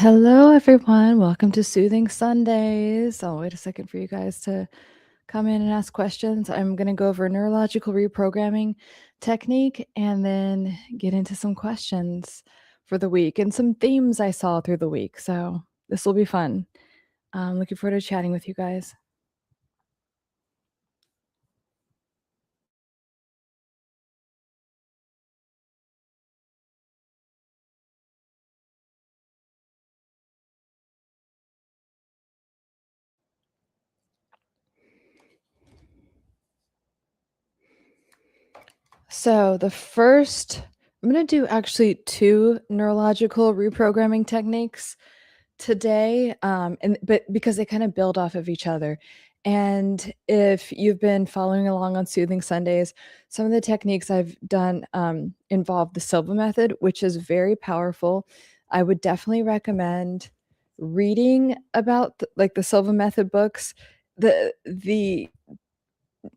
Hello, everyone. Welcome to Soothing Sundays. I'll wait a second for you guys to come in and ask questions. I'm going to go over a neurological reprogramming technique and then get into some questions for the week and some themes I saw through the week. So this will be fun. I'm looking forward to chatting with you guys. So I'm going to do actually two neurological reprogramming techniques today, and but because they kind of build off of each other. And if you've been following along on Soothing Sundays, some of the techniques I've done involve the Silva method, which is very powerful. I would definitely recommend reading about like the Silva method books. The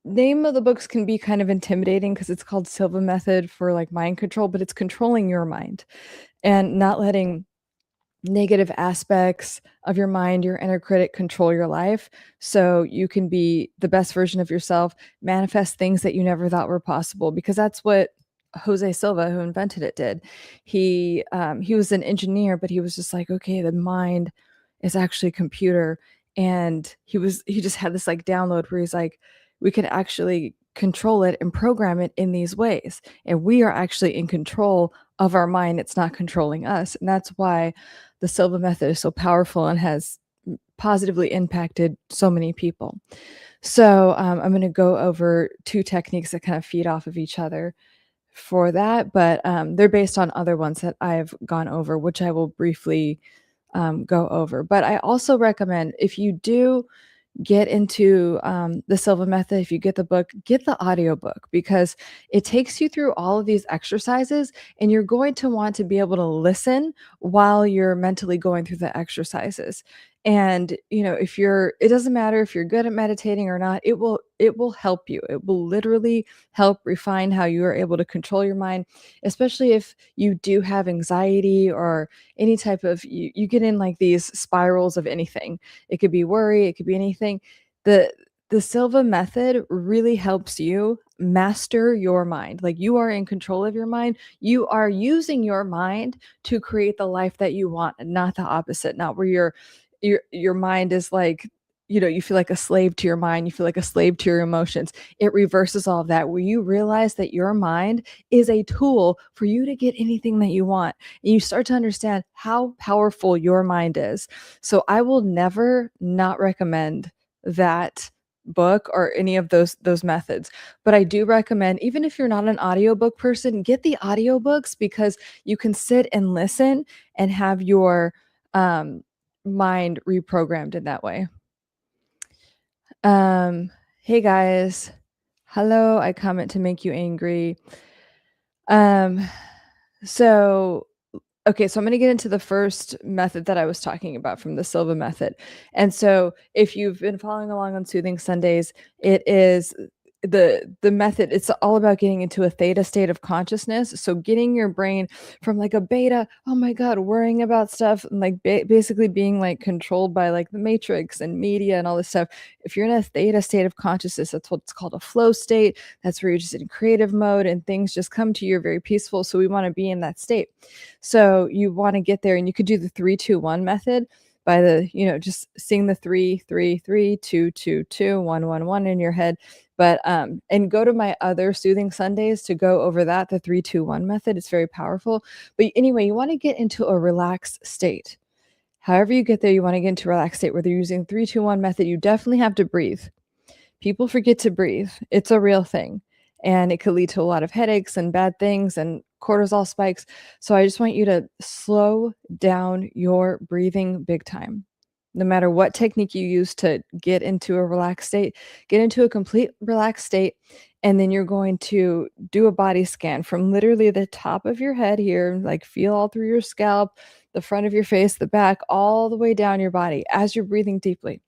name of the books can be kind of intimidating because it's called Silva method for like mind control, but it's controlling your mind and not letting negative aspects of your mind, your inner critic control your life so you can be the best version of yourself, manifest things that you never thought were possible, because that's what Jose Silva, who invented it, did. He was an engineer, but he was just like, okay, the mind is actually a computer. And he just had this like download where he's like, we can actually control it and program it in these ways. And we are actually in control of our mind. It's not controlling us. And that's why the Silva method is so powerful and has positively impacted so many people. So I'm going to go over two techniques that kind of feed off of each other for that, but they're based on other ones that I've gone over, which I will briefly go over. But I also recommend, if you do get into the Silva method, if you get the book, get the audiobook, because it takes you through all of these exercises and you're going to want to be able to listen while you're mentally going through the exercises. And it doesn't matter if you're good at meditating or not, it will help you. It will literally help refine how you are able to control your mind, especially if you do have anxiety or any type of, you get in like these spirals of anything. It could be worry, it could be anything. The the Silva method really helps you master your mind. Like, you are in control of your mind. You are using your mind to create the life that you want, and not the opposite. Not where your mind is like, you feel like a slave to your mind, you feel like a slave to your emotions. It reverses all of that, where you realize that your mind is a tool for you to get anything that you want. And you start to understand how powerful your mind is. So I will never not recommend that book or any of those methods. But I do recommend, even if you're not an audiobook person, get the audiobooks, because you can sit and listen and have your mind reprogrammed in that way. Um, hey guys. Hello, I comment to make you angry. Um, so Okay, so I'm going to get into the first method that I was talking about from the Silva method. And so if you've been following along on Soothing Sundays, it is the method. It's all about getting into a theta state of consciousness. So getting your brain from like a beta, oh my God, worrying about stuff, and like basically being like controlled by like the matrix and media and all this stuff. If you're in a theta state of consciousness, that's what's called a flow state. That's where you're just in creative mode and things just come to you very peaceful. So we want to be in that state. So you want to get there, and you could do the 3-2-1 method by just sing the 3-3-3-2-2-2-1-1-1 in your head. But and go to my other Soothing Sundays to go over that, the 3-2-1 method. It's very powerful. But anyway, you want to get into a relaxed state. However you get there, you want to get into a relaxed state. Whether you're using 3-2-1 method, you definitely have to breathe. People forget to breathe. It's a real thing. And it could lead to a lot of headaches and bad things and cortisol spikes. So I just want you to slow down your breathing big time. No matter what technique you use to get into a relaxed state, get into a complete relaxed state. And then you're going to do a body scan from literally the top of your head here, like feel all through your scalp, the front of your face, the back, all the way down your body as you're breathing deeply.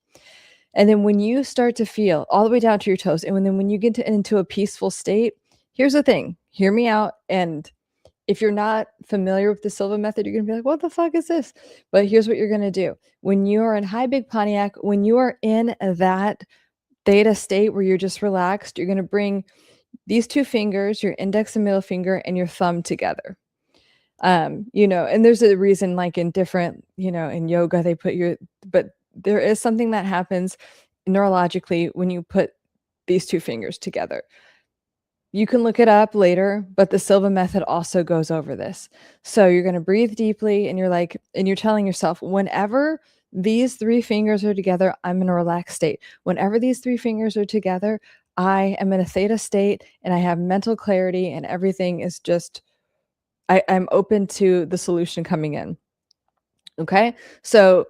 And then when you start to feel all the way down to your toes, and then when you get into a peaceful state, here's the thing, hear me out. And if you're not familiar with the Silva method, you're gonna be like, "What the fuck is this?" But here's what you're gonna do. When you are in high big Pontiac, when you are in that theta state where you're just relaxed, you're gonna bring these 2 fingers, your index and middle finger, and your thumb together. And there's a reason, like, in different, in yoga, they put but there is something that happens neurologically when you put these 2 fingers together. You can look it up later, but the Silva method also goes over this. So you're gonna breathe deeply, and you're telling yourself, "Whenever these 3 fingers are together, I'm in a relaxed state. Whenever these 3 fingers are together, I am in a theta state, and I have mental clarity, and everything is just I'm open to the solution coming in." Okay? So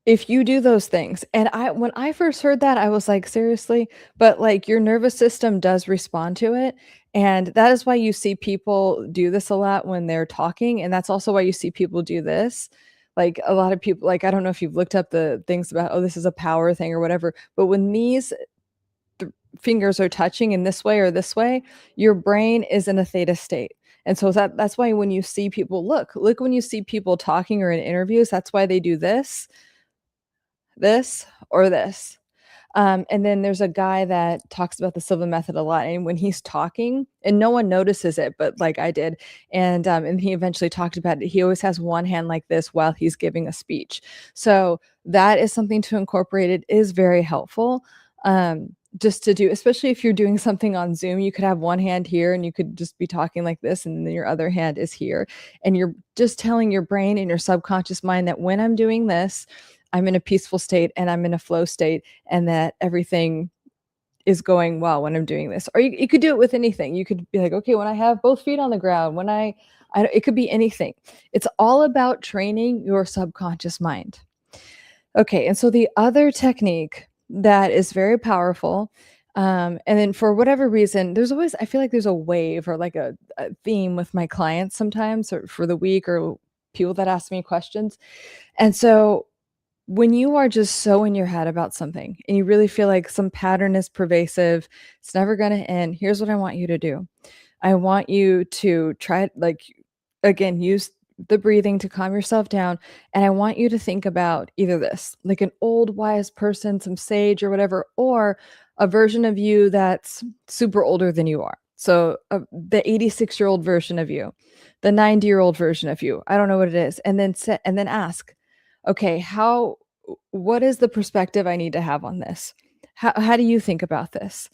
if you do those things, and when I first heard that, I was like, "Seriously?" But, like, your nervous system does respond to it, and that is why you see people do this a lot when they're talking, and that's also why you see people do this. Like, a lot of people, like, I don't know if you've looked up the things about, "Oh, this is a power thing," or whatever, but when these fingers are touching in this way, your brain is in a theta state. And so that's why when you see people, look when you see people talking or in interviews, that's why they do this, or this. And then there's a guy that talks about the Silva method a lot, and when he's talking, and no one notices it, but like I did, and he eventually talked about it. He always has one hand like this while he's giving a speech. So that is something to incorporate. It is very helpful. Just to do, especially if you're doing something on Zoom, you could have one hand here and you could just be talking like this, and then your other hand is here. And you're just telling your brain and your subconscious mind that when I'm doing this, I'm in a peaceful state and I'm in a flow state, and that everything is going well when I'm doing this. Or you could do it with anything. You could be like, okay, when I have both feet on the ground, when it could be anything. It's all about training your subconscious mind. Okay, and so the other technique that is very powerful, and then for whatever reason, I feel like there's a wave or like a theme with my clients sometimes, or for the week, or people that ask me questions. And so when you are just so in your head about something and you really feel like some pattern is pervasive, it's never going to end, here's what I want you to do. I want you to try, like, again, use the breathing to calm yourself down. And I want you to think about either this, like an old wise person, some sage or whatever, or a version of you that's super older than you are. So the 86-year-old version of you, the 90-year-old version of you. I don't know what it is. And then ask, okay, what is the perspective I need to have on this? How do you think about this?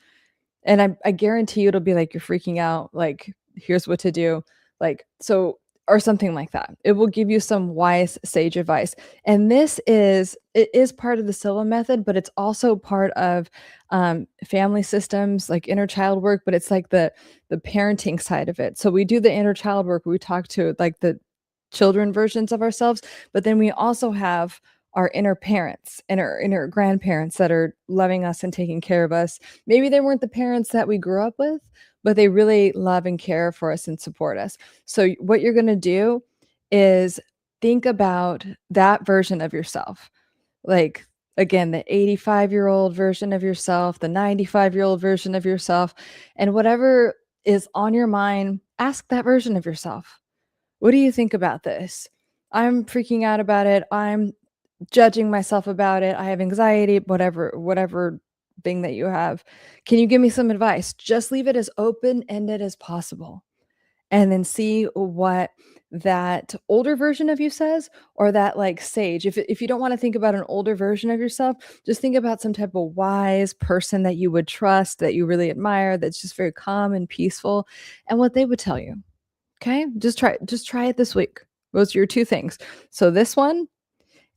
And I guarantee you it'll be like, "You're freaking out, like, here's what to do," like, so, or something like that. It will give you some wise sage advice, and it is part of the Silva method, but it's also part of, family systems, like inner child work, but it's like the parenting side of it. So we do the inner child work, we talk to, like, the children versions of ourselves, but then we also have our inner parents and our inner grandparents that are loving us and taking care of us. Maybe they weren't the parents that we grew up with, but they really love and care for us and support us. So what you're going to do is think about that version of yourself. Like, again, the 85-year-old version of yourself, the 95-year-old version of yourself, and whatever is on your mind, ask that version of yourself. What do you think about this? I'm freaking out about it. I'm judging myself about it. I have anxiety, whatever thing that you have. Can you give me some advice? Just leave it as open-ended as possible, and then see what that older version of you says, or that, like, sage. If you don't wanna think about an older version of yourself, just think about some type of wise person that you would trust, that you really admire, that's just very calm and peaceful, and what they would tell you. Okay? Just try it this week. Those are your 2 things. So this one,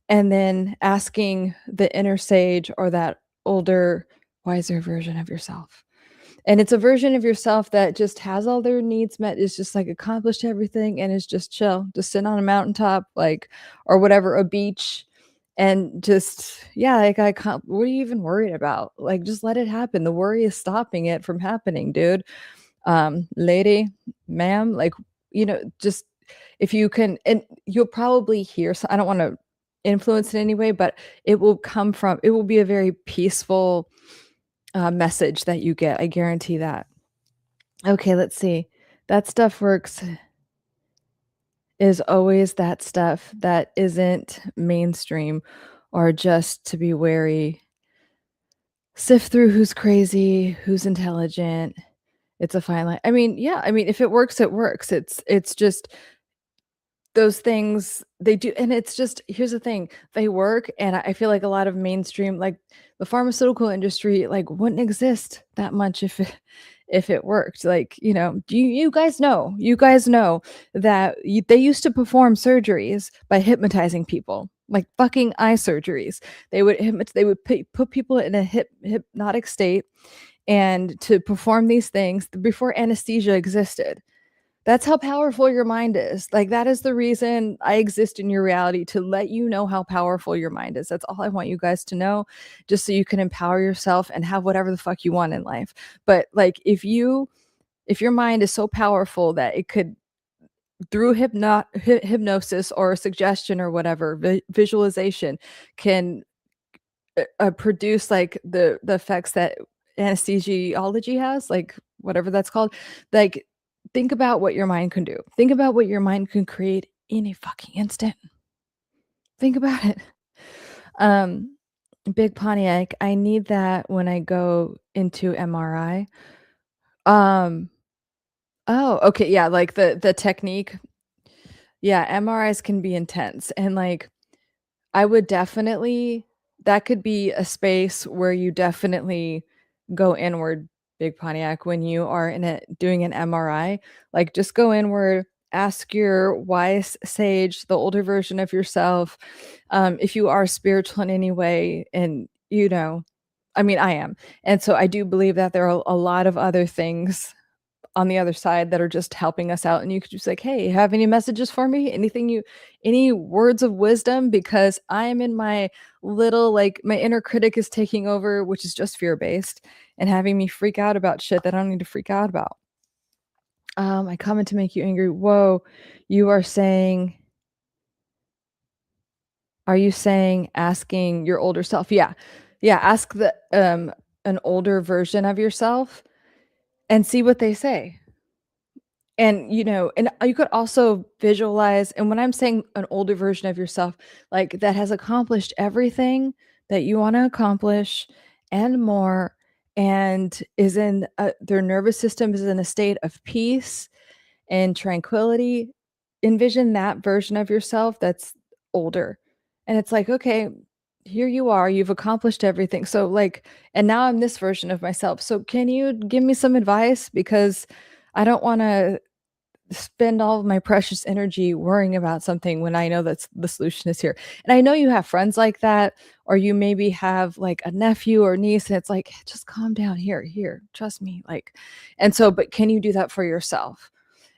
and then asking the inner sage or that older, wiser version of yourself. And it's a version of yourself that just has all their needs met, is just, like, accomplished everything and is just chill, just sitting on a mountaintop, like, or whatever, a beach, and just, yeah, like, I can't, what are you even worried about? Like, just let it happen. The worry is stopping it from happening, dude. Lady, ma'am, like, just if you can, and you'll probably hear, so I don't want to influence in any way, but it will be a very peaceful message that you get. I guarantee that. Okay, let's see. That stuff works. is always that stuff that isn't mainstream or just to be wary, sift through who's crazy, who's intelligent. It's a fine line. I mean, yeah, I mean, if it works, it works. It's just those things they do, and it's just here's the thing, they work, and I feel like a lot of mainstream like, the pharmaceutical industry, like, wouldn't exist that much if it worked, like, do you guys know that they used to perform surgeries by hypnotizing people, like fucking eye surgeries. They would put people in a hypnotic state and to perform these things before anesthesia existed. That's how powerful your mind is. Like, that is the reason I exist in your reality, to let you know how powerful your mind is. That's all I want you guys to know, just so you can empower yourself and have whatever the fuck you want in life. But like, if your mind is so powerful that it could, through hypnosis or suggestion or whatever, visualization, can produce like the effects that anesthesiology has, like whatever that's called. Like, think about what your mind can do. Think about what your mind can create in a fucking instant. Think about it. Um, Big Pontiac, I need that when I go into MRI. Um, oh, okay, yeah, like the technique. Yeah, MRIs can be intense, and like, I would definitely, that could be a space where you definitely go inward, Big Pontiac, when you are in it doing an MRI. Like, just go inward, ask your wise sage, the older version of yourself, if you are spiritual in any way, and I mean, I am. And so I do believe that there are a lot of other things on the other side that are just helping us out, and you could just like, hey, have any messages for me, any words of wisdom, because I am in my little, like, my inner critic is taking over, which is just fear based and having me freak out about shit that I don't need to freak out about. I comment to make you angry. Whoa, you are saying, are you saying asking your older self? Yeah, yeah, ask the an older version of yourself and see what they say. And, and you could also visualize, and when I'm saying an older version of yourself, like, that has accomplished everything that you wanna accomplish and more, and is in their nervous system is in a state of peace and tranquility. Envision that version of yourself that's older. And it's like, okay, here you are, you've accomplished everything. So, like, and now I'm this version of myself. So can you give me some advice? Because I don't wanna spend all of my precious energy worrying about something when I know that's the solution is here. And I know you have friends like that, or you maybe have like a nephew or niece, and it's like, just calm down, here, trust me. Like, and so, but can you do that for yourself?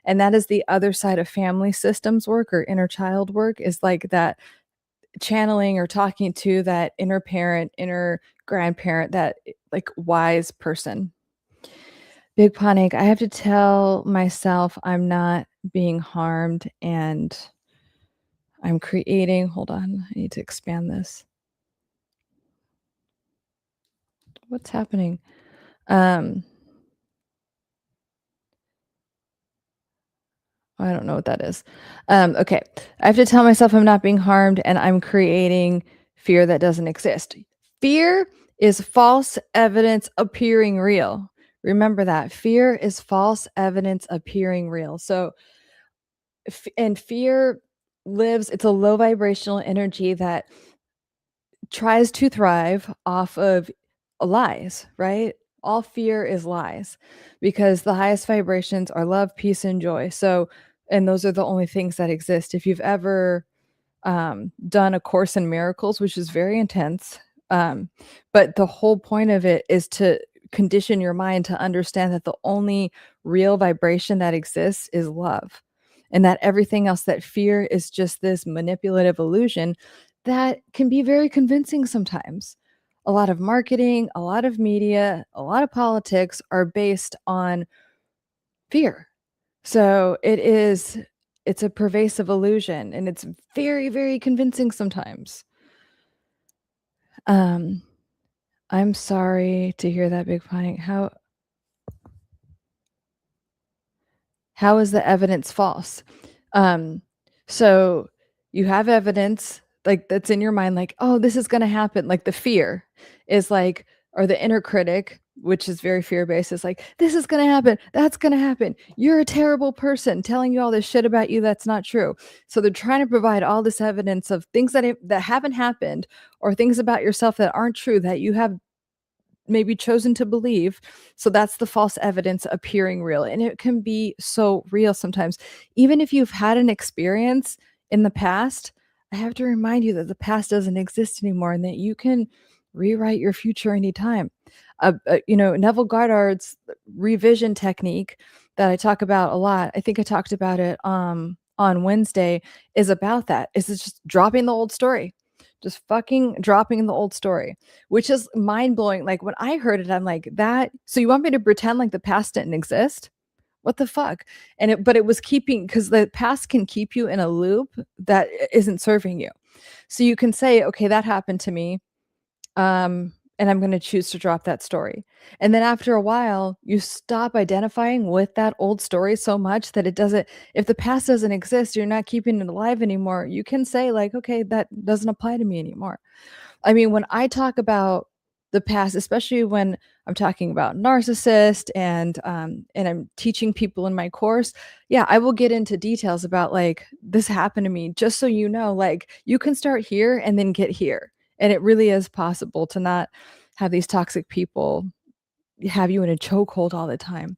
And that is the other side of family systems work or inner child work, is like that channeling or talking to that inner parent, inner grandparent, that like wise person. Big panic. I have to tell myself I'm not being harmed, and I'm creating, hold on, I need to expand this. What's happening? Um, I don't know what that is. Okay. I have to tell myself I'm not being harmed, and I'm creating fear that doesn't exist. Fear is false evidence appearing real. Remember that. Fear is false evidence appearing real. So, and fear lives, it's a low vibrational energy that tries to thrive off of lies, right? All fear is lies, because the highest vibrations are love, peace, and joy. So, and those are the only things that exist. If you've ever done A Course in Miracles, which is very intense, but the whole point of it is to condition your mind to understand that the only real vibration that exists is love, and that everything else, that fear, is just this manipulative illusion that can be very convincing sometimes. A lot of marketing, a lot of media, a lot of politics are based on fear. So it's a pervasive illusion, and it's very, very convincing sometimes. Um, I'm sorry to hear that, Big Pine. How is the evidence false? Um, So, you have evidence, like, that's in your mind, like, "Oh, this is gonna happen." Like, the fear is like or the inner critic, which is very fear-based, is like, "This is gonna happen. That's gonna happen. You're a terrible person," telling you all this shit about you that's not true. So, they're trying to provide all this evidence of things that haven't happened or things about yourself that aren't true that you have maybe chosen to believe. So that's the false evidence appearing real. And it can be so real sometimes. Even if you've had an experience in the past, I have to remind you that the past doesn't exist anymore and that you can rewrite your future anytime. Neville Goddard's revision technique that I talk about a lot, I think I talked about it on Wednesday, is about that. Is it's just dropping the old story. Just fucking dropping the old story, which is mind blowing. Like when I heard it, I'm like, that so you want me to pretend like the past didn't exist? What the fuck? But it was keeping because the past can keep you in a loop that isn't serving you. So you can say, okay, that happened to me. And I'm going to choose to drop that story. And then after a while, you stop identifying with that old story so much that it doesn't, if the past doesn't exist, you're not keeping it alive anymore. You can say, like, okay, that doesn't apply to me anymore. I mean, when I talk about the past, especially when I'm talking about narcissist and I'm teaching people in my course, yeah, I will get into details about like this happened to me, just so you know, like you can start here and then get here. And it really is possible to not have these toxic people have you in a chokehold all the time.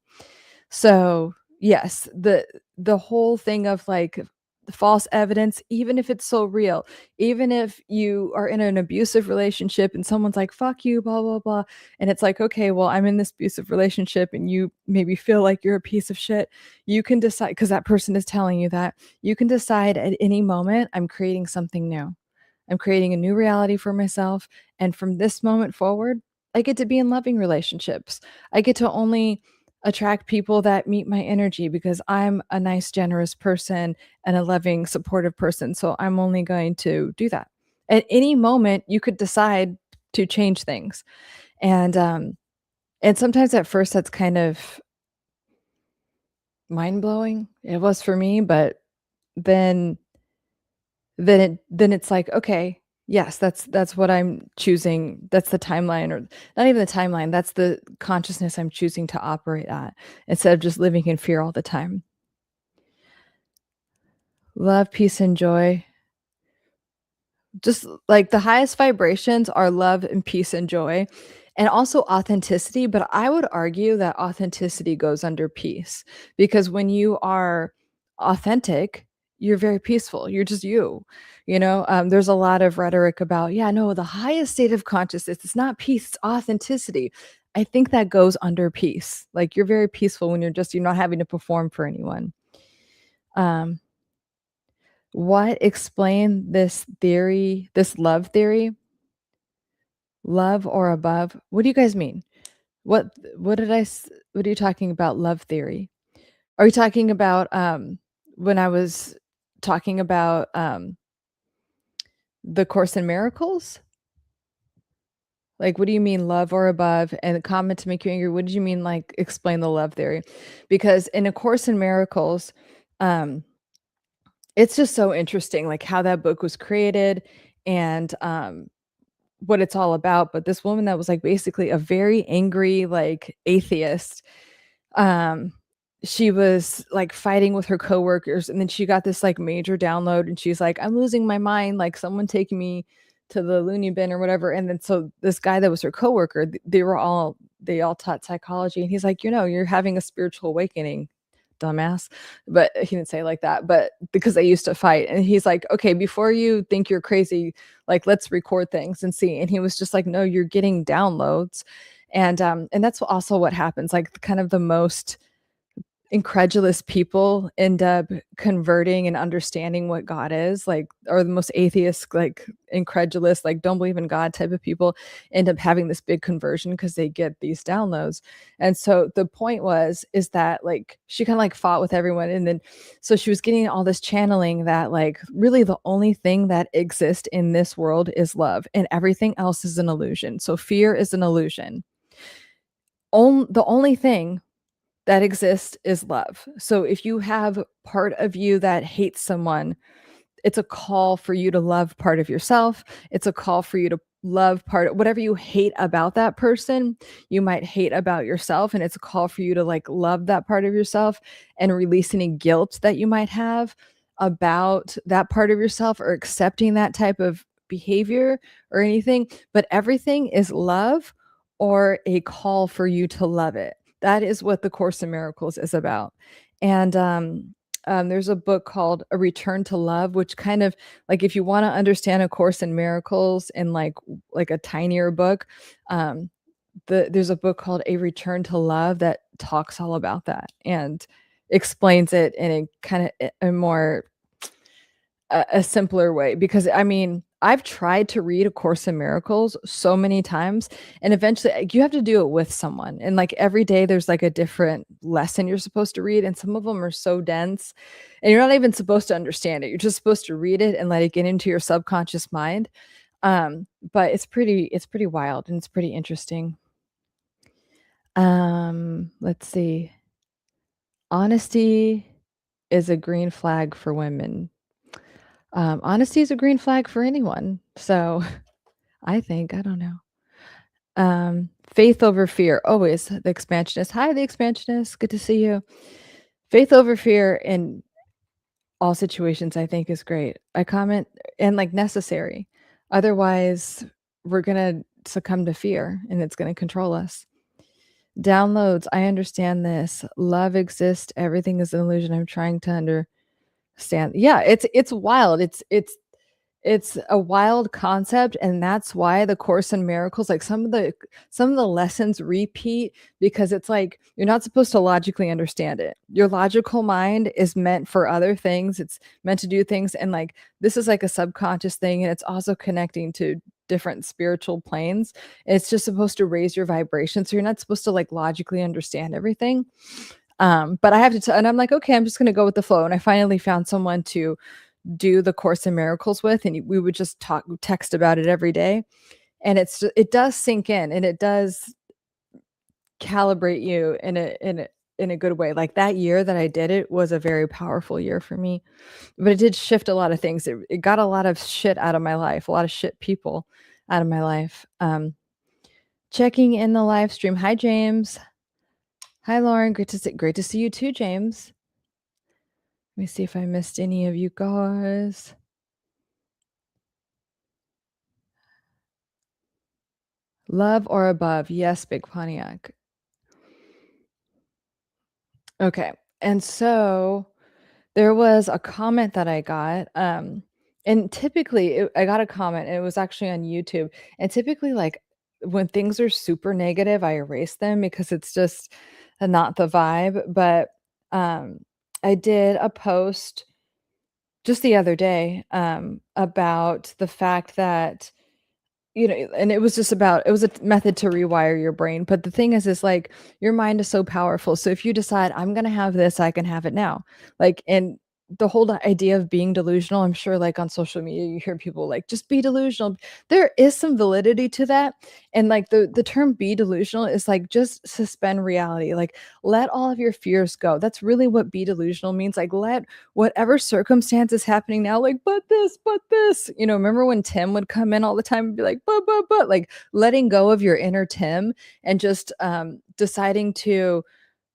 So, yes, the whole thing of, like, the false evidence, even if it's so real, even if you are in an abusive relationship and someone's like, "Fuck you, blah, blah, blah," and it's like, "Okay, well, I'm in this abusive relationship," and you maybe feel like you're a piece of shit, you can decide because that person is telling you that, you can decide at any moment, "I'm creating something new. I'm creating a new reality for myself, and from this moment forward, I get to be in loving relationships. I get to only attract people that meet my energy because I'm a nice, generous person and a loving, supportive person. So I'm only going to do that. At any moment, you could decide to change things. And and sometimes at first that's kind of mind blowing. It was for me, but then then it's like, okay, yes, that's what I'm choosing. That's the timeline or not even the timeline, that's the consciousness I'm choosing to operate at instead of just living in fear all the time. Love, peace, and joy. Just like the highest vibrations are love and peace and joy, and also authenticity, but I would argue that authenticity goes under peace because when you are authentic, you're very peaceful. You're just you. There's a lot of rhetoric about, yeah, no, the highest state of consciousness, it's not peace, it's authenticity. I think that goes under peace. Like you're very peaceful when you're not having to perform for anyone. Um, what explain this theory, this love theory? Love or above? What do you guys mean? What did what are you talking about love theory? Are you talking about, when I was talking about, The Course in Miracles? Like, what do you mean love or above? And the comment to make you angry, what did you mean, like, explain the love theory? Because in A Course in Miracles, um, it's just so interesting, like, how that book was created and, what it's all about, but this woman that was, like, basically a very angry, like, atheist, um, she was, like, fighting with her coworkers, and then she got this, like, major download, and she's like, "I'm losing my mind, like, someone take me to the loony bin," or whatever, and then so this guy that was her coworker, they all taught psychology, and he's like, You're having a spiritual awakening, dumbass." But he didn't say it like that, but because they used to fight, and he's like, "Okay, before you think you're crazy, like, let's record things and see," and he was just like, "No, you're getting downloads," and that's also what happens, like, kind of the most incredulous people end up converting and understanding what God is, like or the most atheist, like, incredulous, like, don't believe in God type of people end up having this big conversion because they get these downloads, and so the point is that, like, she kinda, like, fought with everyone, and then so she was getting all this channeling that, like, really the only thing that exists in this world is love, and everything else is an illusion, so fear is an illusion. The only thing that exists is love. So if you have part of you that hates someone, it's a call for you to love part of yourself. It's a call for you to love part whatever you hate about that person, you might hate about yourself, and it's a call for you to, like, love that part of yourself and release any guilt that you might have about that part of yourself or accepting that type of behavior or anything, but everything is love or a call for you to love it. That is what the Course in Miracles is about. And, there's a book called A Return to Love, which kind of like if you want to understand A Course in Miracles in like a tinier book, um, there's a book called A Return to Love that talks all about that and explains it in a kind of a more a simpler way because I mean, I've tried to read A Course in Miracles so many times, and eventually you have to do it with someone. And like every day, there's like a different lesson you're supposed to read, and some of them are so dense, and you're not even supposed to understand it. You're just supposed to read it and let it get into your subconscious mind. But it's pretty wild and it's pretty interesting. Let's see. Honesty is a green flag for women. Honesty is a green flag for anyone. So I think, I don't know. Faith over fear, always the expansionist. Hi, the expansionist. Good to see you. Faith over fear in all situations, I think, is great. I comment and like necessary. Otherwise, we're gonna succumb to fear and it's gonna control us. Downloads, I understand this. Love exists. Everything is an illusion. I'm trying to understand. Yeah, it's wild. It's a wild concept, and that's why the Course in Miracles, like some of the lessons repeat because it's like you're not supposed to logically understand it. Your logical mind is meant for other things. It's meant to do things, and like this is like a subconscious thing, and it's also connecting to different spiritual planes. It's just supposed to raise your vibration, so you're not supposed to like logically understand everything. But I have to tell, and I'm like, okay, I'm just gonna go with the flow. And I finally found someone to do the Course in Miracles with, and we would just text about it every day. And it does sink in and it does calibrate you in a good way. Like that year that I did it was a very powerful year for me, but it did shift a lot of things. It got a lot of shit out of my life, a lot of shit people out of my life. Checking in the live stream. Hi, James. Hi, Lauren. Great to see you too, James. Let me see if I missed any of you guys. Love or above? Yes, Big Pontiac. Okay. And so there was a comment that I got, and typically I got a comment and it was actually on YouTube. And typically, like when things are super negative, I erase them because it's just not the vibe. But um, I did a post just the other day about the fact that and it was just about it was a method to rewire your brain, but the thing is like, your mind is so powerful, so if you decide, "I'm gonna have this, I can have it now." Like, and the whole idea of being delusional, I'm sure, like, on social media, you hear people like, "Just be delusional." There is some validity to that, and, like, the term "be delusional" is, like, just suspend reality, like, let all of your fears go. That's really what "be delusional" means, like, let whatever circumstance is happening now, like, but this, remember when Tim would come in all the time and be like, but, like letting go of your inner Tim and just deciding to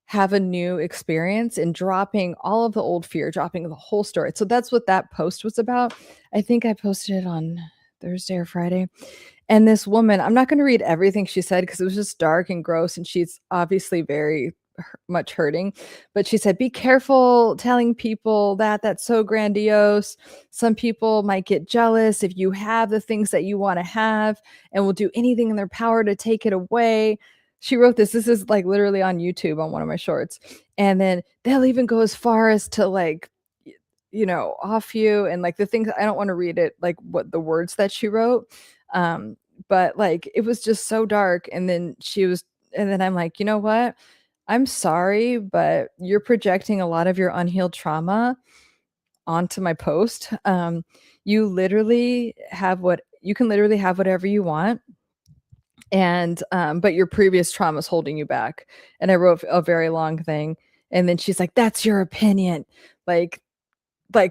have a new experience and dropping all of the old fear, dropping the whole story. So that's what that post was about. I think I posted it on Thursday or Friday. And this woman, I'm not going to read everything she said because it was just dark and gross, and she's obviously very much hurting. But she said, "Be careful telling people that. That's so grandiose. Some people might get jealous if you have the things that you want to have and will do anything in their power to take it away." She wrote this. This is like literally on YouTube on one of my shorts. And then they'll even go as far as to like, off you and like the things. I don't want to read it, like what the words that she wrote. Um, but like it was just so dark. And then I'm like, you know what? I'm sorry, but you're projecting a lot of your unhealed trauma onto my post. You can literally have whatever you want. and, but your previous trauma is holding you back. And I wrote a very long thing, and then she's like, "That's your opinion." Like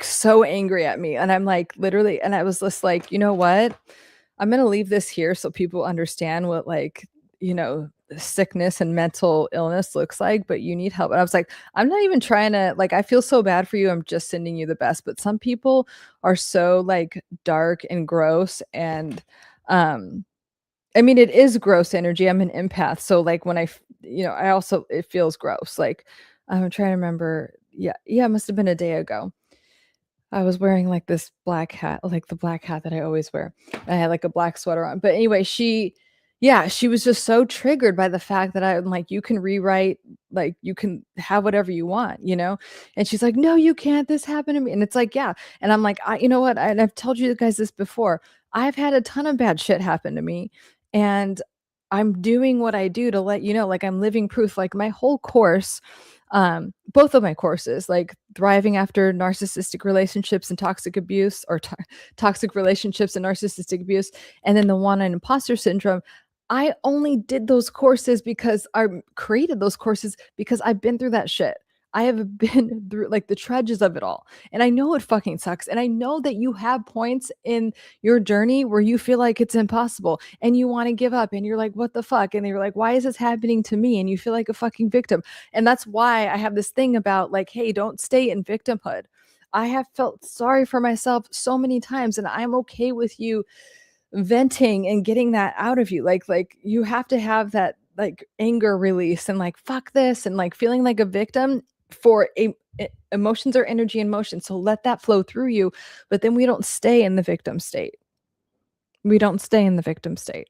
so angry at me, and I'm like, literally, and I was just like, "You know what? I'm gonna leave this here so people understand what, like, you know, sickness and mental illness looks like, but you need help." And I was like, "I'm not even trying to, like, I feel so bad for you, I'm just sending you the best." But some people are so, like, dark and gross, and, um I mean, it is gross energy. I'm an empath, so, like, when I also, it feels gross, like, I'm trying to remember, yeah, it must have been a day ago. I was wearing, like, this black hat, like the black hat that I always wear. I had, like, a black sweater on, but anyway, she was just so triggered by the fact that I'm like, "You can rewrite, like, you can have whatever you want," you know? And she's like, "No, you can't, this happened to me," and it's like, "Yeah," and I'm like, you know what, and I've told you guys this before, I've had a ton of bad shit happen to me, and I'm doing what I do to let you know, like, I'm living proof, like, my whole course, both of my courses, like thriving after narcissistic relationships and toxic abuse, or toxic relationships and narcissistic abuse, and then the one on imposter syndrome. I only did those courses because I created those courses because I've been through that shit. I have been through, like, the trudges of it all, and I know it fucking sucks, and I know that you have points in your journey where you feel like it's impossible and you want to give up, and you're like, what the fuck, and you're like, why is this happening to me, and you feel like a fucking victim. And that's why I have this thing about, like, hey, don't stay in victimhood. I have felt sorry for myself so many times, and I'm okay with you venting and getting that out of you. Like you have to have that, like, anger release and, like, fuck this, and, like, feeling like a victim for emotions or energy in motion. So let that flow through you, but then we don't stay in the victim state. We don't stay in the victim state.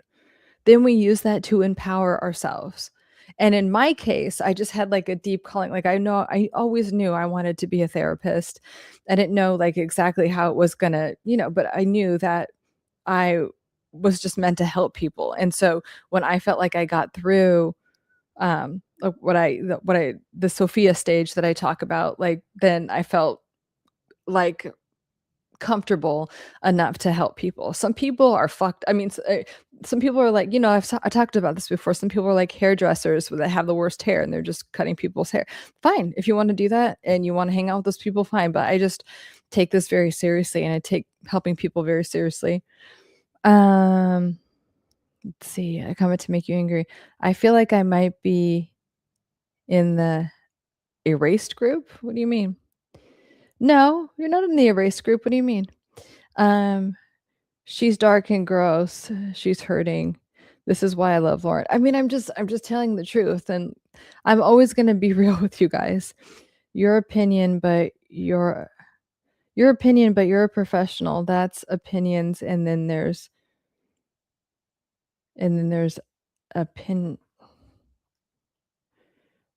Then we use that to empower ourselves. And in my case, I just had, like, a deep calling. Like, I always knew I wanted to be a therapist. I didn't know, like, exactly how it was gonna, but I knew that I was just meant to help people. And so when I felt like I got through, like, the Sophia stage that I talk about, like, then I felt, like, comfortable enough to help people. Some people are fucked. I mean, some people are like, I talked about this before. Some people are like hairdressers that have the worst hair and they're just cutting people's hair. Fine. If you want to do that and you want to hang out with those people, fine. But I just take this very seriously, and I take helping people very seriously. Um, let's see. A comment to make you angry. I feel like I might be in the erased group. What do you mean? No, you're not in the erased group. What do you mean? Um, She's dark and gross. She's hurting. This is why I love Lauren. I mean, I'm just telling the truth, and I'm always gonna be real with you guys. Your opinion, but your opinion, but you're a professional. That's opinions, and then there's a pin.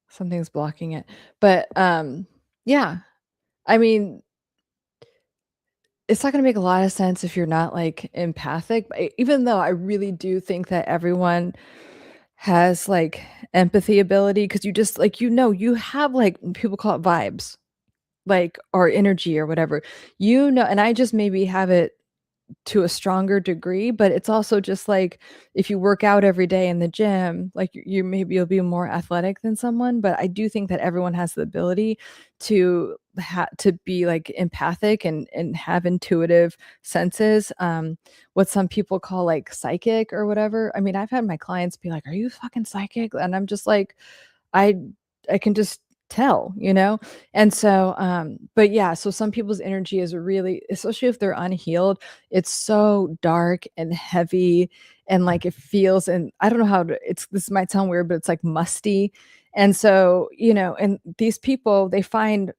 Something's blocking it. But yeah. I mean, it's not gonna make a lot of sense if you're not, like, empathic, but even though I really do think that everyone has, like, empathy ability, because you just, like, you have, like, people call it vibes, like, or energy or whatever. And I just maybe have it to a stronger degree, but it's also just like, if you work out every day in the gym, like, you maybe you'll be more athletic than someone. But I do think that everyone has the ability to be, like, empathic and have intuitive senses, what some people call, like, psychic or whatever. I mean, I've had my clients be like, "Are you fucking psychic?" And I'm just like, I I can just tell, you know? And so, but yeah, so some people's energy is really, especially if they're unhealed, it's so dark and heavy, and, like, it feels, and I don't know how to, this might sound weird, but it's like musty. And so, and these people, they find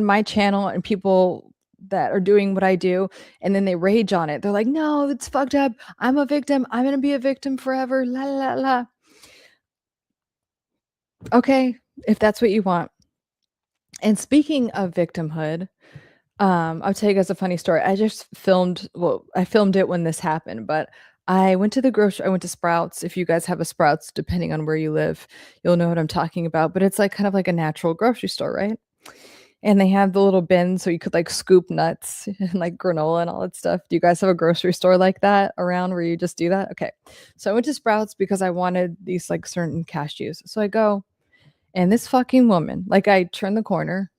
my channel and people that are doing what I do, and then they rage on it. They're like, "No, it's fucked up. I'm a victim. I'm gonna be a victim forever. La la la." Okay, if that's what you want. And speaking of victimhood, I'll tell you guys a funny story. I filmed it when this happened, but I went to Sprouts. If you guys have a Sprouts, depending on where you live, you'll know what I'm talking about, but it's like kind of like a natural grocery store, right? and they have the little bins so you could, like, scoop nuts and, like, granola and all that stuff. Do you guys have a grocery store like that around where you just do that? Okay. So I went to Sprouts because I wanted these, like, certain cashews. So I go, and this fucking woman, like, I turn the corner,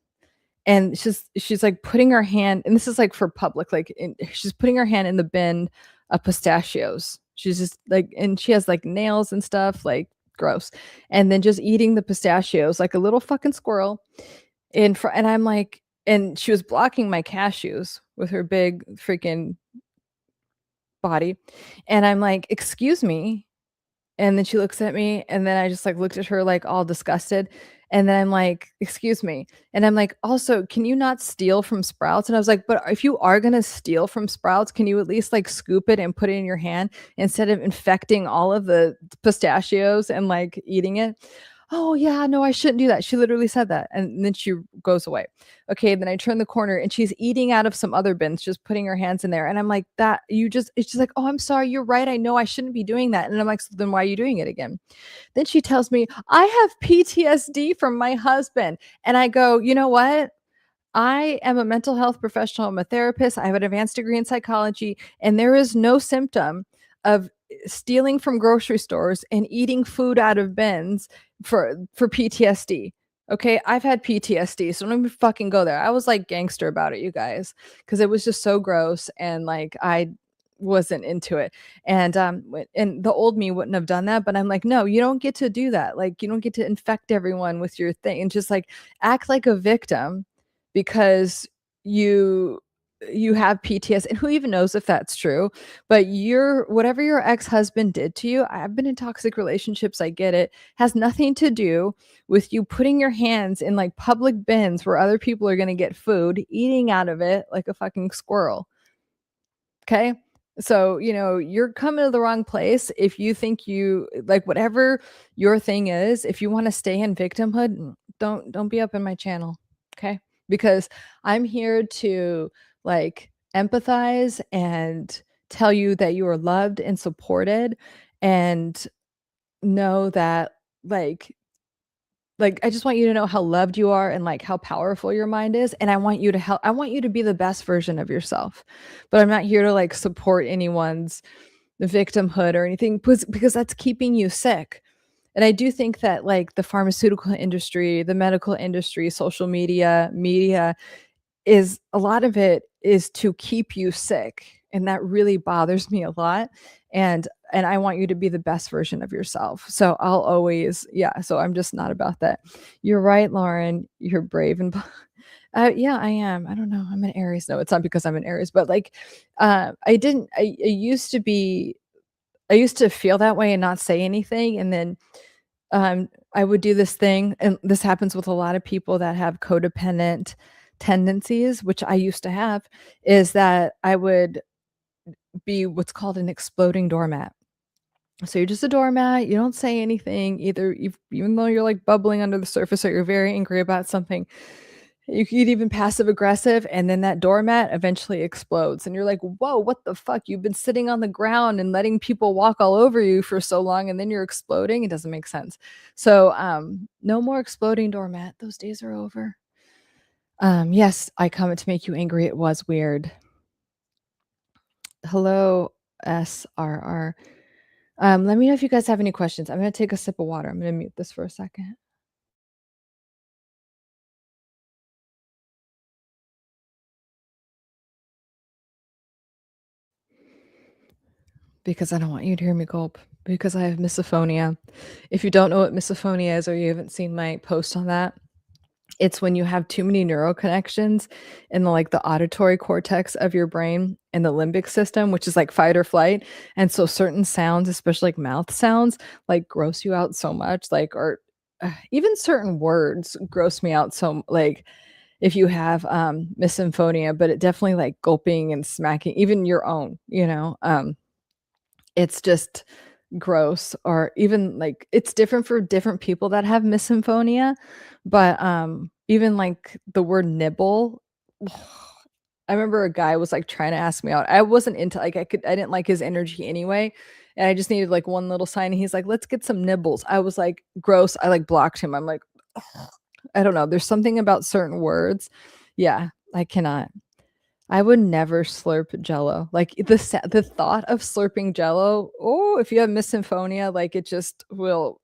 and she's, like, putting her hand, and this is, like, for public, like, she's putting her hand in the bin of pistachios. She's just, like, and she has, like, nails and stuff, like, gross, and then just eating the pistachios like a little fucking squirrel and I'm like, and she was blocking my cashews with her big freaking body, and I'm like, "Excuse me." And then she looks at me, and then I just, like, looked at her, like, all disgusted, and then I'm like, "Excuse me." And I'm like, "Also, can you not steal from Sprouts?" And I was like, "But if you are gonna steal from Sprouts, can you at least, like, scoop it and put it in your hand instead of infecting all of the pistachios and, like, eating it?" "Oh, yeah, no, I shouldn't do that." She literally said that, and then she goes away. Okay, then I turn the corner, and she's eating out of some other bins, just putting her hands in there, and I'm like, "That you just," it's just like, "Oh, I'm sorry, you're right, I know I shouldn't be doing that." And I'm like, "So then why are you doing it again?" Then she tells me, "I have PTSD from my husband." And I go, "You know what? I am a mental health professional. I'm a therapist. I have an advanced degree in psychology, and there is no symptom of stealing from grocery stores and eating food out of bins for PTSD. Okay, I've had PTSD, so don't even fucking go there." I was like gangster about it, you guys, because it was just so gross and like I wasn't into it. And and the old me wouldn't have done that, but I'm like, no, you don't get to do that. Like, you don't get to infect everyone with your thing and just like act like a victim because you you have PTSD, and who even knows if that's true, but you're whatever your ex-husband did to you, I've been in toxic relationships, I get it, has nothing to do with you putting your hands in, like, public bins where other people are gonna get food, eating out of it like a fucking squirrel. Okay. So, you're coming to the wrong place if you think you like whatever your thing is, if you want to stay in victimhood, don't be up in my channel. Okay. Because I'm here to like empathize and tell you that you are loved and supported and know that like I just want you to know how loved you are and, like, how powerful your mind is, and I want you to be the best version of yourself. But I'm not here to, like, support anyone's victimhood or anything because that's keeping you sick. And I do think that, like, the pharmaceutical industry, the medical industry, social media is a lot of it is to keep you sick, and that really bothers me a lot, and I want you to be the best version of yourself. So I'll always yeah, so I'm just not about that. You're right, Lauren, you're brave and yeah, I am. I don't know, I'm an Aries. No, it's not because I'm an Aries, but, like, I used to be I used to feel that way and not say anything, and then I would do this thing, and this happens with a lot of people that have codependent tendencies, which I used to have, is that I would be what's called an exploding doormat. So you're just a doormat, you don't say anything, either even though you're like bubbling under the surface or you're very angry about something. You could even passive aggressive, and then that doormat eventually explodes. And you're like, whoa, what the fuck? You've been sitting on the ground and letting people walk all over you for so long, and then you're exploding. It doesn't make sense. So no more exploding doormat. Those days are over. Yes, I comment to make you angry. It was weird. Hello, SRR. Let me know if you guys have any questions. I'm gonna take a sip of water. I'm gonna mute this for a second because I don't want you to hear me gulp because I have misophonia. If you don't know what misophonia is or you haven't seen my post on that, it's when you have too many neural connections in the auditory cortex of your brain and the limbic system, which is like fight or flight. And so certain sounds, especially like mouth sounds, like gross you out so much, like or even certain words gross me out so like if you have misophonia, but it definitely like gulping and smacking, even your own, it's just gross or even, like it's different for different people that have misophonia, but, even, like, the word nibble, I remember a guy was, like, trying to ask me out. I wasn't into like, I didn't like his energy anyway, and I just needed, like, one little sign, and he's like, "Let's get some nibbles." I was like, "Gross." I, like, blocked him. I'm like, "Ugh." I don't know, there's something about certain words. Yeah, I cannot. I would never slurp Jello. Like, the thought of slurping Jello, oh, if you have misophonia, like, it just will,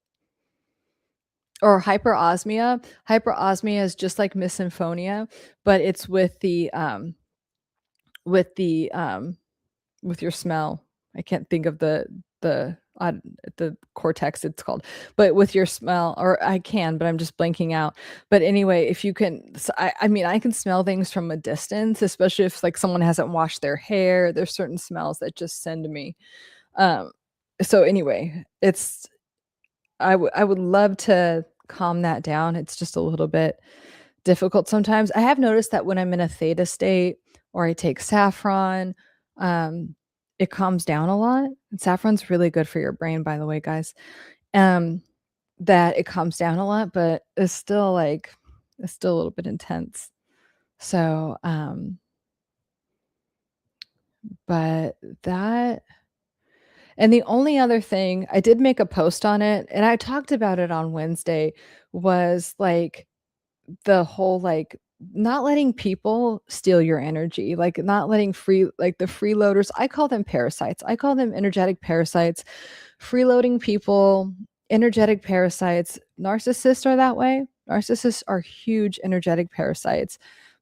or hyperosmia. Hyperosmia is just like misophonia, but it's with the, with your smell. I can't think of the the cortex it's called, but with your smell, or I can, but I'm just blanking out. But anyway, if you can, I mean, I can smell things from a distance, especially if like someone hasn't washed their hair. There's certain smells that just send me. Um, so anyway, I would love to calm that down. It's just a little bit difficult sometimes. I have noticed that when I'm in a theta state or I take saffron, um, it calms down a lot. And saffron's really good for your brain, by the way, guys. Um, that it calms down a lot, but it's still a little bit intense. So, but that, and the only other thing, I did make a post on it, and I talked about it on Wednesday, was like the whole, like, not letting people steal your energy, like, not letting the freeloaders, I call them parasites, I call them energetic parasites, freeloading people, energetic parasites, narcissists are that way. Narcissists are huge energetic parasites.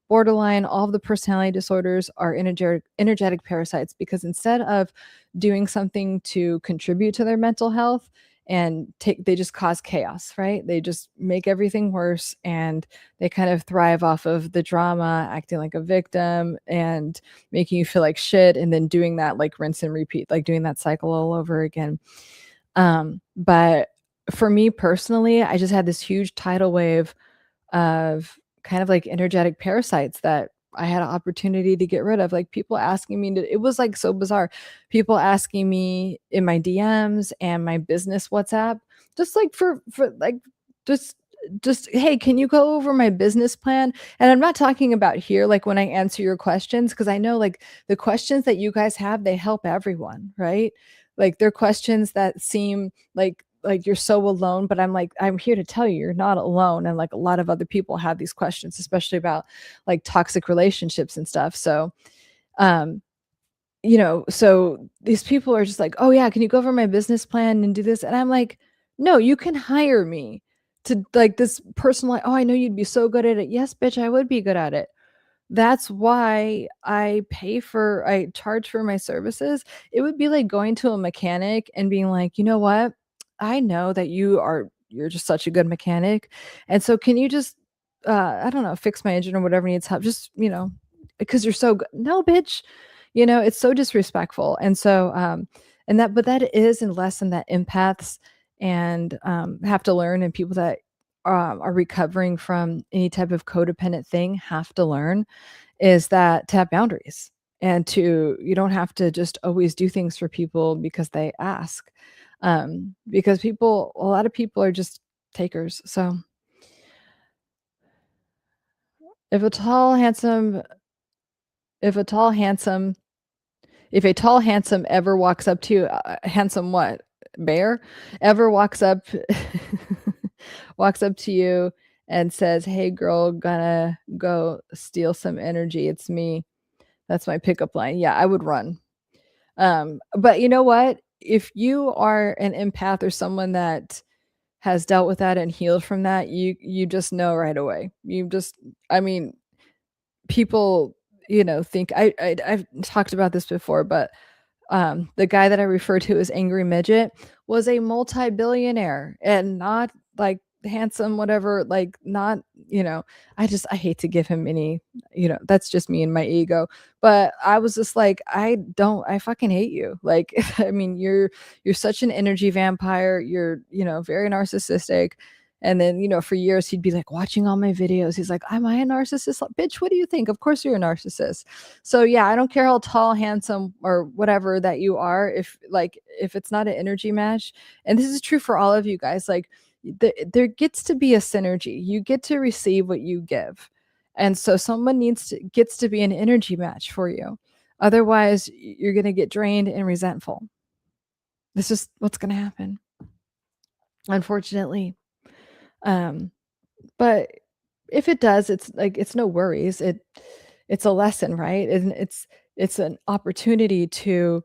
Borderline, all of the personality disorders are energetic parasites, because instead of doing something to contribute to their mental health, they just cause chaos, right? They just make everything worse, and they kind of thrive off of the drama, acting like a victim and making you feel like shit, and then doing that, like, rinse and repeat, like doing that cycle all over again. But for me personally, I just had this huge tidal wave of kind of like energetic parasites that I had an opportunity to get rid of. Like, people asking me to, it was like so bizarre. People asking me in my DMs and my business WhatsApp, just like for like, just hey, can you go over my business plan? And I'm not talking about here, like when I answer your questions, because I know like the questions that you guys have, they help everyone, right? Like, they're questions that seem like you're so alone, but I'm like, I'm here to tell you you're not alone, and like a lot of other people have these questions, especially about like toxic relationships and stuff. So um so these people are just like, oh yeah, can you go over my business plan and do this? And I'm like, no, you can hire me to, like, this person, like, oh, I know you'd be so good at it. Yes, bitch, I would be good at it. That's why I charge for my services. It would be like going to a mechanic and being like, "You know what? I know that you're just such a good mechanic. And so can you just I don't know, fix my engine or whatever needs help, just, because you're so good." No, bitch. It's so disrespectful. And so and that but that is a lesson that empaths and have to learn, and people that are recovering from any type of codependent thing have to learn, is that to have boundaries, and to you don't have to just always do things for people because they ask. Because a lot of people are just takers. So if a tall, handsome, if a tall, handsome, if a tall, handsome ever walks up to you, handsome what? Bear ever walks up, walks up to you and says, "Hey, girl, gonna go steal some energy. It's me." That's my pickup line. Yeah, I would run. But you know what? If you are an empath or someone that has dealt with that and healed from that, you just know right away. I mean, people, think I've talked about this before, but the guy that I refer to as Angry Midget was a multi-billionaire, and not like handsome, whatever, like not, I hate to give him any, that's just me and my ego. But I was just like, I fucking hate you. Like, I mean, you're such an energy vampire. You're, very narcissistic. And then, for years he'd be like watching all my videos. He's like, "Am I a narcissist?" Like, bitch, what do you think? Of course you're a narcissist. So yeah, I don't care how tall, handsome, or whatever that you are. If it's not an energy match, and this is true for all of you guys, like, there gets to be a synergy. You get to receive what you give, and so someone gets to be an energy match for you. Otherwise, you're gonna get drained and resentful. This is what's gonna happen, unfortunately. Um, but if it does, it's like, it's no worries. It's a lesson, right? And it's an opportunity to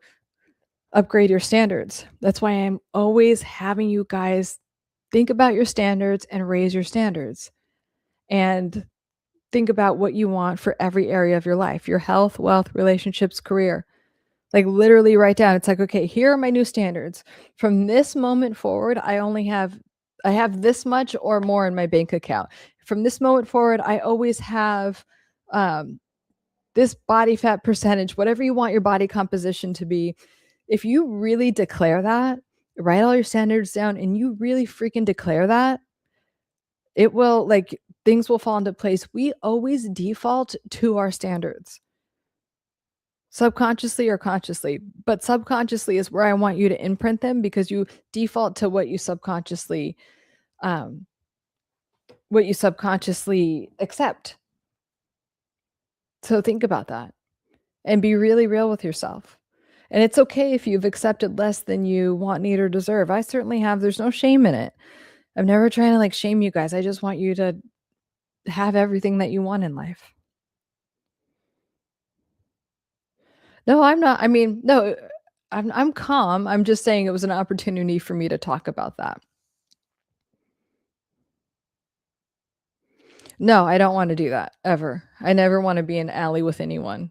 upgrade your standards. That's why I'm always having you guys think about your standards and raise your standards. And think about what you want for every area of your life, your health, wealth, relationships, career. Like, literally write down, it's like, okay, here are my new standards. From this moment forward, I have this much or more in my bank account. From this moment forward, I always have um, this body fat percentage, whatever you want your body composition to be. If you really declare that, write all your standards down and you really freaking declare that, it will, like, things will fall into place. We always default to our standards, subconsciously or consciously, but subconsciously is where I want you to imprint them because you default to um, what you subconsciously accept. So think about that and be really real with yourself. And it's okay if you've accepted less than you want, need, or deserve. I certainly have. There's no shame in it. I'm never trying to like shame you guys. I just want you to have everything that you want in life. No, I'm not. I mean, no, I'm calm. I'm just saying it was an opportunity for me to talk about that. No, I don't wanna do that, ever. I never wanna be in alley with anyone.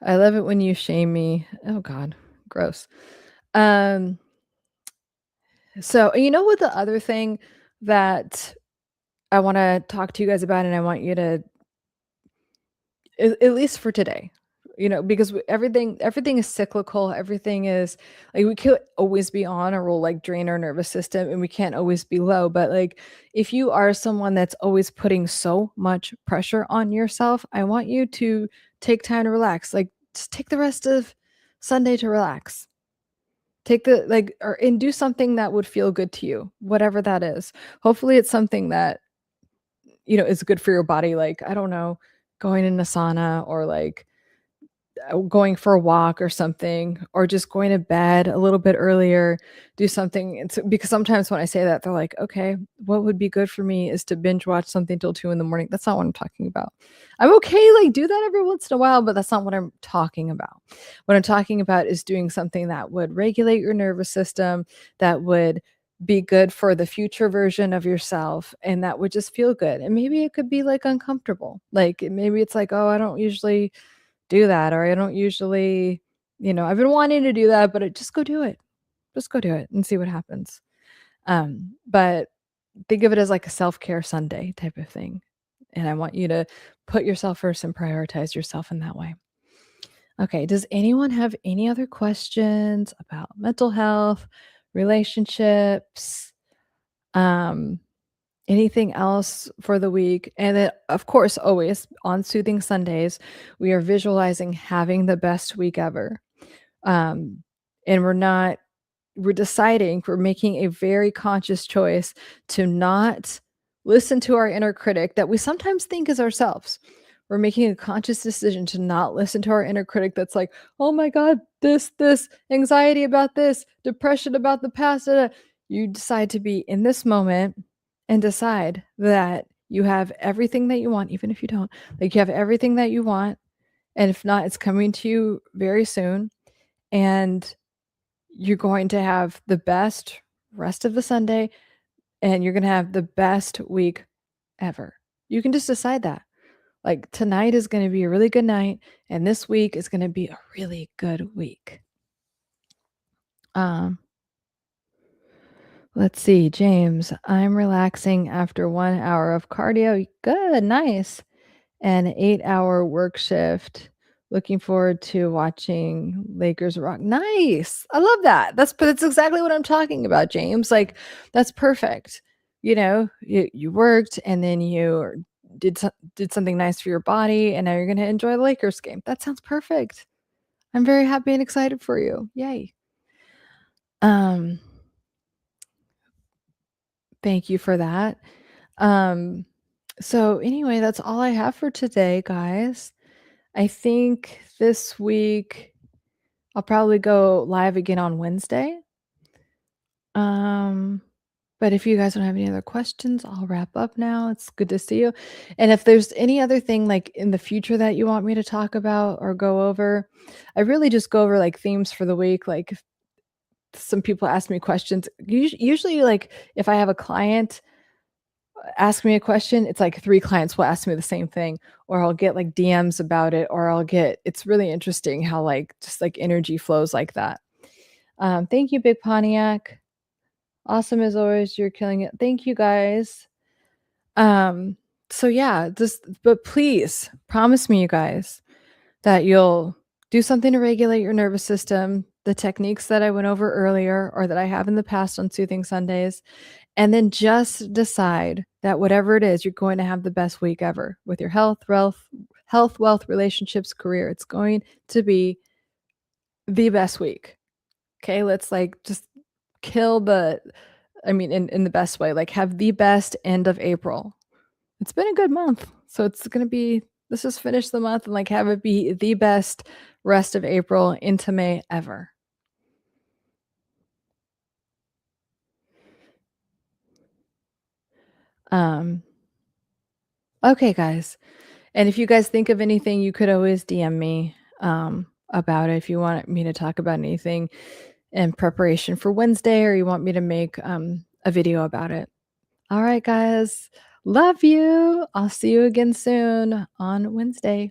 I love it when you shame me. Oh god, gross. Um, so, you know what, the other thing that I wanna talk to you guys about, and I want you to, at least for today, because everything is cyclical, everything is like, we could always be on, or we'll, like, drain our nervous system, and we can't always be low, but, like, if you are someone that's always putting so much pressure on yourself, I want you to take time to relax, like, just take the rest of Sunday to relax. Take the like, or and do something that would feel good to you, whatever that is. Hopefully, it's something that is good for your body, like, I don't know, going in a sauna, or like going for a walk or something, or just going to bed a little bit earlier, do something. It's because sometimes when I say that, they're like, okay, what would be good for me is to binge watch something till 2 in the morning. That's not what I'm talking about. I'm okay, like, do that every once in a while, but that's not what I'm talking about. What I'm talking about is doing something that would regulate your nervous system, that would be good for the future version of yourself, and that would just feel good. And maybe it could be like uncomfortable. Like, maybe it's like, oh, I don't usually do that, or I don't usually, I've been wanting to do that, but just go do it. Just go do it and see what happens. But think of it as like a self-care Sunday type of thing. And I want you to put yourself first and prioritize yourself in that way. Okay, does anyone have any other questions about mental health, relationships, um, anything else for the week? And then, of course, always on Soothing Sundays, we are visualizing having the best week ever. Um, and we're deciding, we're making a very conscious choice to not listen to our inner critic that we sometimes think is ourselves. We're making a conscious decision to not listen to our inner critic that's like, oh my God, this, anxiety about this, depression about the past. You decide to be in this moment and decide that you have everything that you want, even if you don't. Like, you have everything that you want. And if not, it's coming to you very soon. And you're going to have the best rest of the Sunday, and you're going to have the best week ever. You can just decide that. Like, tonight is going to be a really good night, and this week is going to be a really good week. Um, let's see, James, I'm relaxing after 1 hour of cardio. Good, nice. And 8-hour work shift. Looking forward to watching Lakers rock. Nice. I love that. That's exactly what I'm talking about, James. Like, that's perfect. You worked, and then you did something nice for your body, and now you're going to enjoy the Lakers game. That sounds perfect. I'm very happy and excited for you. Yay. Um Thank you for that. Um so anyway, that's all I have for today, guys. I think this week I'll probably go live again on Wednesday. Um, But if you guys don't have any other questions, I'll wrap up now. It's good to see you. And if there's any other thing like in the future that you want me to talk about or go over, I really just go over like themes for the week. Like if some people ask me questions. Usually, like if I have a client ask me a question, it's like 3 clients will ask me the same thing, or I'll get like DMs about it, or it's really interesting how like just like energy flows like that. Thank you, Big Pontiac. Awesome as always. You're killing it. Thank you guys. Um, so yeah, just but please promise me, you guys, that you'll do something to regulate your nervous system, the techniques that I went over earlier or that I have in the past on Soothing Sundays, and then just decide that whatever it is, you're going to have the best week ever with your wealth, relationships, career. It's going to be the best week. Okay, let's like just kill the I mean in the best way, like have the best end of April. It's been a good month. So it's going to be let's just finish the month and like have it be the best rest of April into May ever. Um okay guys. And if you guys think of anything, you could always DM me about it if you want me to talk about anything in preparation for Wednesday or you want me to make a video about it. All right, guys. Love you. I'll see you again soon on Wednesday.